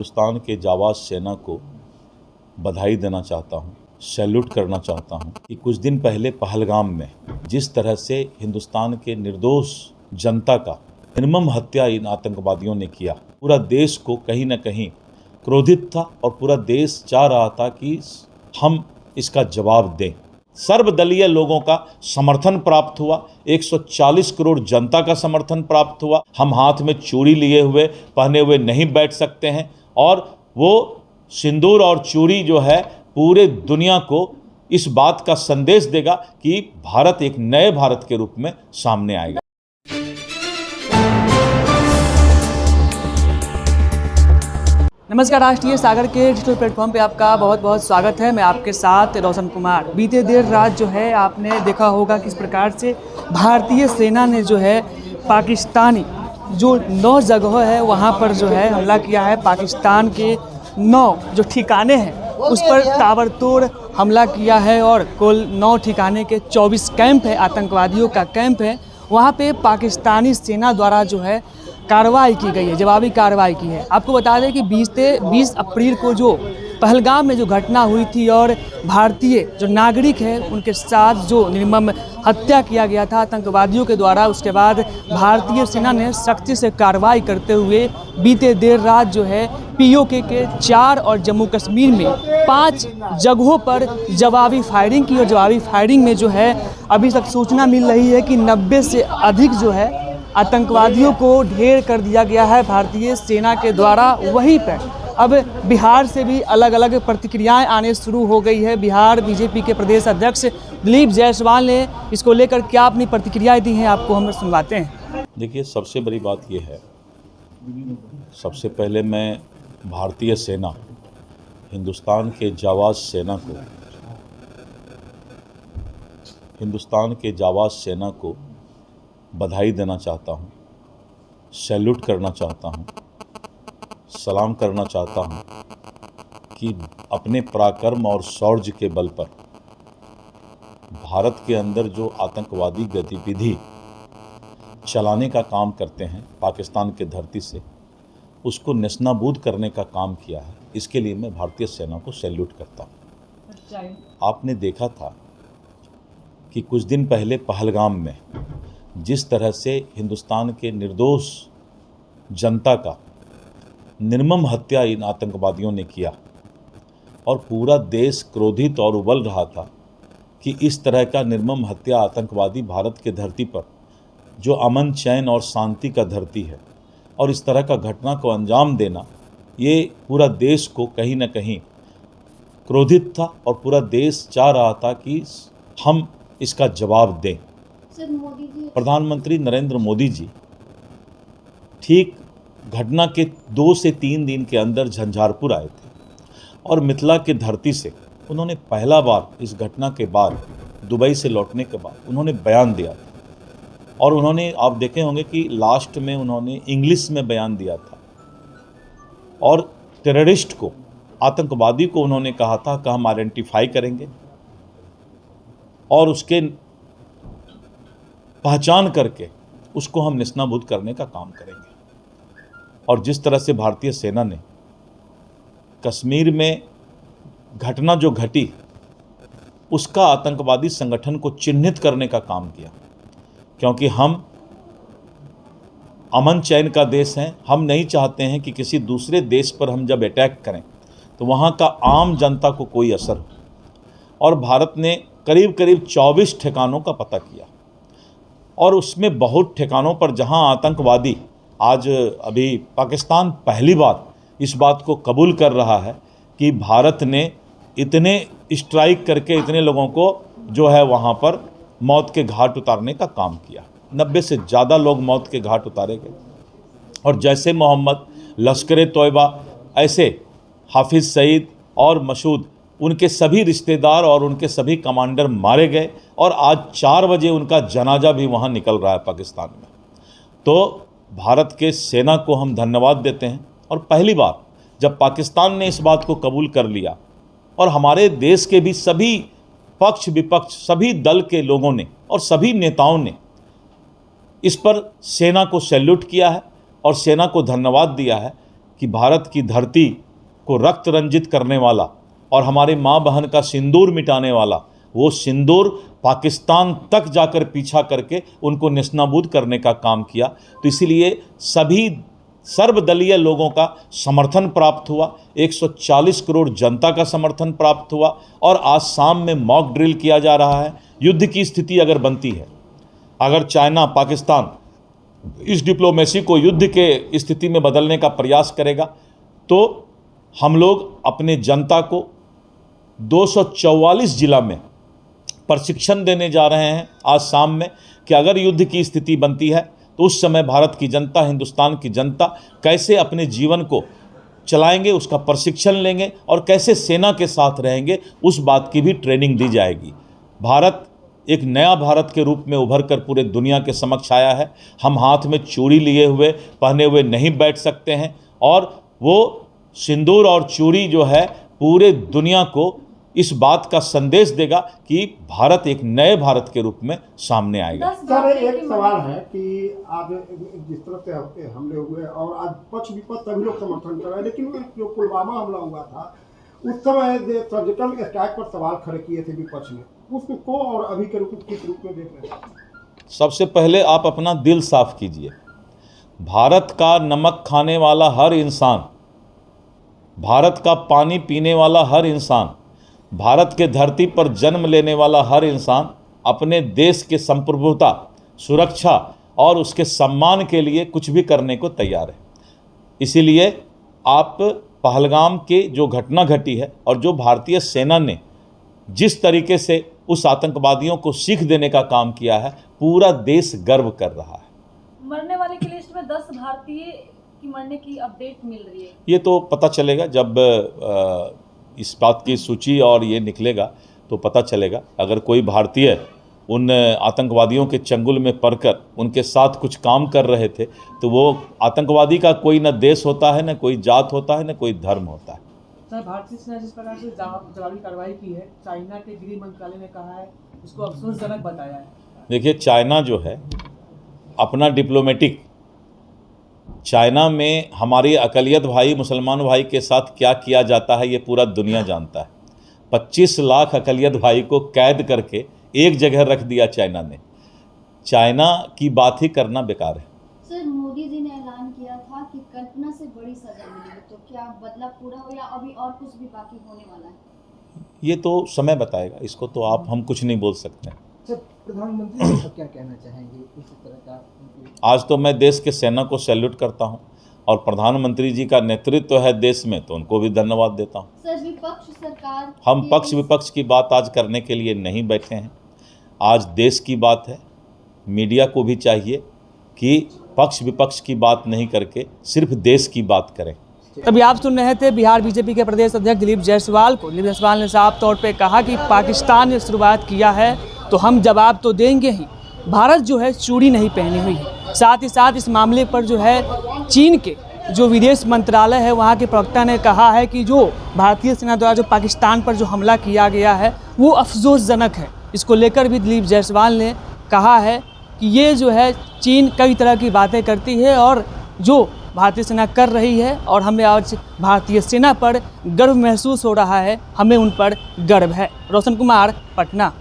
हिंदुस्तान के जाबाज सेना को बधाई देना चाहता हूँ, सैल्यूट करना चाहता हूँ कि कुछ दिन पहले पहलगाम में जिस तरह से हिंदुस्तान के निर्दोष जनता का निर्मम हत्या इन आतंकवादियों ने किया, पूरा देश को कहीं न कहीं क्रोधित था और पूरा देश चाह रहा था कि हम इसका जवाब दें। सर्वदलीय लोगों का समर्थन प्राप्त हुआ, 140 करोड़ जनता का समर्थन प्राप्त हुआ। हम हाथ में चूड़ी लिए हुए पहने हुए नहीं बैठ सकते हैं और वो सिंदूर और चूड़ी जो है पूरे दुनिया को इस बात का संदेश देगा कि भारत एक नए भारत के रूप में सामने आएगा। नमस्कार, राष्ट्रीय सागर के डिजिटल प्लेटफॉर्म पे आपका बहुत बहुत स्वागत है। मैं आपके साथ रोशन कुमार। बीते देर रात जो है आपने देखा होगा किस प्रकार से भारतीय सेना ने जो है पाकिस्तानी जो 9 जगह है वहाँ पर जो है हमला किया है। पाकिस्तान के 9 जो ठिकाने हैं उस पर ताबड़तोड़ हमला किया है और कुल 9 ठिकाने के 24 कैंप है, आतंकवादियों का कैंप है, वहाँ पे पाकिस्तानी सेना द्वारा जो है कार्रवाई की गई है, जवाबी कार्रवाई की है। आपको बता दें कि 20 अप्रैल को जो पहलगाम में जो घटना हुई थी और भारतीय जो नागरिक है उनके साथ जो निर्मम हत्या किया गया था आतंकवादियों के द्वारा, उसके बाद भारतीय सेना ने सख्ती से कार्रवाई करते हुए बीते देर रात जो है पीओके के 4 और जम्मू कश्मीर में 5 जगहों पर जवाबी फायरिंग की। और जवाबी फायरिंग में जो है अभी तक सूचना मिल रही है कि 90 से अधिक जो है आतंकवादियों को ढेर कर दिया गया है भारतीय सेना के द्वारा। वहीं पर अब बिहार से भी अलग अलग प्रतिक्रियाएं आने शुरू हो गई है। बिहार बीजेपी के प्रदेश अध्यक्ष दिलीप जायसवाल ने इसको लेकर क्या अपनी प्रतिक्रियाएं दी हैं, आपको हम सुनवाते हैं। देखिए, सबसे बड़ी बात यह है, सबसे पहले मैं भारतीय सेना, हिंदुस्तान के जाबाज सेना को बधाई देना चाहता हूँ, सैल्यूट करना चाहता हूँ, सलाम करना चाहता हूँ कि अपने पराक्रम और शौर्य के बल पर भारत के अंदर जो आतंकवादी गतिविधि चलाने का काम करते हैं पाकिस्तान के धरती से, उसको नेस्तनाबूद करने का काम किया है। इसके लिए मैं भारतीय सेना को सैल्यूट करता हूँ। आपने देखा था कि कुछ दिन पहले पहलगाम में जिस तरह से हिंदुस्तान के निर्दोष जनता का निर्मम हत्या इन आतंकवादियों ने किया और पूरा देश क्रोधित और उबल रहा था कि इस तरह का निर्मम हत्या आतंकवादी भारत के धरती पर, जो अमन चैन और शांति का धरती है, और इस तरह का घटना को अंजाम देना, ये पूरा देश को कहीं न कहीं क्रोधित था और पूरा देश चाह रहा था कि हम इसका जवाब दें। प्रधानमंत्री नरेंद्र मोदी जी ठीक घटना के 2 से 3 दिन के अंदर झंझारपुर आए थे और मिथिला की धरती से उन्होंने पहला बार इस घटना के बाद, दुबई से लौटने के बाद उन्होंने बयान दिया था। और उन्होंने, आप देखे होंगे कि लास्ट में उन्होंने इंग्लिश में बयान दिया था और टेररिस्ट को, आतंकवादी को उन्होंने कहा था कि हम आइडेंटिफाई करेंगे और उसके पहचान करके उसको हम नेस्तनाबूद करने का काम करेंगे। और जिस तरह से भारतीय सेना ने कश्मीर में घटना जो घटी उसका आतंकवादी संगठन को चिन्हित करने का काम किया, क्योंकि हम अमन चैन का देश हैं। हम नहीं चाहते हैं कि किसी दूसरे देश पर हम जब अटैक करें तो वहाँ का आम जनता को कोई असर हो। और भारत ने करीब करीब 24 ठिकानों का पता किया और उसमें बहुत ठिकानों पर जहां आतंकवादी, आज अभी पाकिस्तान पहली बार इस बात को कबूल कर रहा है कि भारत ने इतने स्ट्राइक करके इतने लोगों को जो है वहां पर मौत के घाट उतारने का काम किया। 90 से ज़्यादा लोग मौत के घाट उतारे गए और जैसे मोहम्मद, लश्कर-ए-तोयबा, ऐसे हाफिज़ सईद और मसूद, उनके सभी रिश्तेदार और उनके सभी कमांडर मारे गए और आज 4 बजे उनका जनाजा भी वहाँ निकल रहा है पाकिस्तान में। तो भारत के सेना को हम धन्यवाद देते हैं। और पहली बार जब पाकिस्तान ने इस बात को कबूल कर लिया और हमारे देश के भी सभी पक्ष विपक्ष, सभी दल के लोगों ने और सभी नेताओं ने इस पर सेना को सैल्यूट किया है और सेना को धन्यवाद दिया है कि भारत की धरती को रक्त रंजित करने वाला और हमारे माँ बहन का सिंदूर मिटाने वाला वो सिंदूर पाकिस्तान तक जाकर पीछा करके उनको नेस्तनाबूद करने का काम किया। तो इसीलिए सभी सर्वदलीय लोगों का समर्थन प्राप्त हुआ, 140 करोड़ जनता का समर्थन प्राप्त हुआ और आज शाम में मॉक ड्रिल किया जा रहा है। युद्ध की स्थिति अगर बनती है, अगर चाइना पाकिस्तान इस डिप्लोमेसी को युद्ध के स्थिति में बदलने का प्रयास करेगा तो हम लोग अपने जनता को 244 जिला में प्रशिक्षण देने जा रहे हैं आज शाम में कि अगर युद्ध की स्थिति बनती है तो उस समय भारत की जनता, हिंदुस्तान की जनता कैसे अपने जीवन को चलाएंगे, उसका प्रशिक्षण लेंगे और कैसे सेना के साथ रहेंगे, उस बात की भी ट्रेनिंग दी जाएगी। भारत एक नया भारत के रूप में उभर कर पूरे दुनिया के समक्ष आया है। हम हाथ में चूड़ी लिए हुए पहने हुए नहीं बैठ सकते हैं और वो सिंदूर और चूड़ी जो है पूरे दुनिया को इस बात का संदेश देगा कि भारत एक नए भारत के रूप में सामने आएगा। सर, एक सवाल है कि आज जिस तरह से हमले हुए और आज पक्ष विपक्ष सभी लोग समर्थन कर रहे हैं, लेकिन जो पुलवामा हमला हुआ था उस समय सर्जिकल स्ट्राइक पर सवाल खड़े किए थे विपक्ष ने, उसको और अभी के रूप किस रूप में देख रहे हैं? सबसे पहले आप अपना दिल साफ कीजिए। भारत का नमक खाने वाला हर इंसान, भारत का पानी पीने वाला हर इंसान, भारत के धरती पर जन्म लेने वाला हर इंसान अपने देश के संप्रभुता, सुरक्षा और उसके सम्मान के लिए कुछ भी करने को तैयार है। इसीलिए आप पहलगाम के जो घटना घटी है और जो भारतीय सेना ने जिस तरीके से उस आतंकवादियों को सीख देने का काम किया है, पूरा देश गर्व कर रहा है। मरने वाले की लिस्ट में 10 भारतीय की मरने की अपडेट मिल रही है। ये तो पता चलेगा जब इस बात की सूची और ये निकलेगा तो पता चलेगा। अगर कोई भारतीय उन आतंकवादियों के चंगुल में पड़कर उनके साथ कुछ काम कर रहे थे तो वो आतंकवादी का कोई न देश होता है, न कोई जात होता है, न कोई धर्म होता है। सर, भारतीय सेना जिस प्रकार से जवाबी कार्रवाई की है, चाइना के गृह मंत्रालय ने कहा है, इसको अफसोसजनक बताया है। देखिए, चाइना जो है अपना डिप्लोमेटिक, चाइना में हमारे अक़लियत भाई मुसलमान भाई के साथ क्या किया जाता है ये पूरा दुनिया जानता है। 25 लाख अक़लियत भाई को कैद करके एक जगह रख दिया चाइना ने। चाइना की बात ही करना बेकार है। सर, मोदी जी ने ऐलान किया था कि कल्पना से बड़ी सजा मिलेगी, तो क्या बदलाव पूरा हो या अभी और कुछ भी बाकी होने वाला है? ये तो समय बताएगा, इसको तो हम कुछ नहीं बोल सकते। सर, प्रधानमंत्री जी क्या कहना चाहेंगे इस तरह का? आज तो मैं देश के सेना को सैल्यूट करता हूं और प्रधानमंत्री जी का नेतृत्व है देश में, तो उनको भी धन्यवाद देता हूं। सर, विपक्ष सरकार, हम पक्ष विपक्ष की बात आज करने के लिए नहीं बैठे हैं। आज देश की बात है। मीडिया को भी चाहिए कि पक्ष विपक्ष की बात नहीं करके सिर्फ देश की बात करें। अभी आप सुन रहे थे बिहार बीजेपी के प्रदेश अध्यक्ष दिलीप जायसवाल को। दिलीप जायसवाल ने साफ तौर पे कहा कि पाकिस्तान ने शुरुआत किया है तो हम जवाब तो देंगे ही। भारत जो है चूड़ी नहीं पहनी हुई है। साथ ही साथ इस मामले पर जो है चीन के जो विदेश मंत्रालय है वहाँ के प्रवक्ता ने कहा है कि जो भारतीय सेना द्वारा जो पाकिस्तान पर जो हमला किया गया है वो अफसोसजनक है। इसको लेकर भी दिलीप जायसवाल ने कहा है कि ये जो है चीन कई तरह की बातें करती है और जो भारतीय सेना कर रही है और हमें आज भारतीय सेना पर गर्व महसूस हो रहा है, हमें उन पर गर्व है। रोशन कुमार, पटना।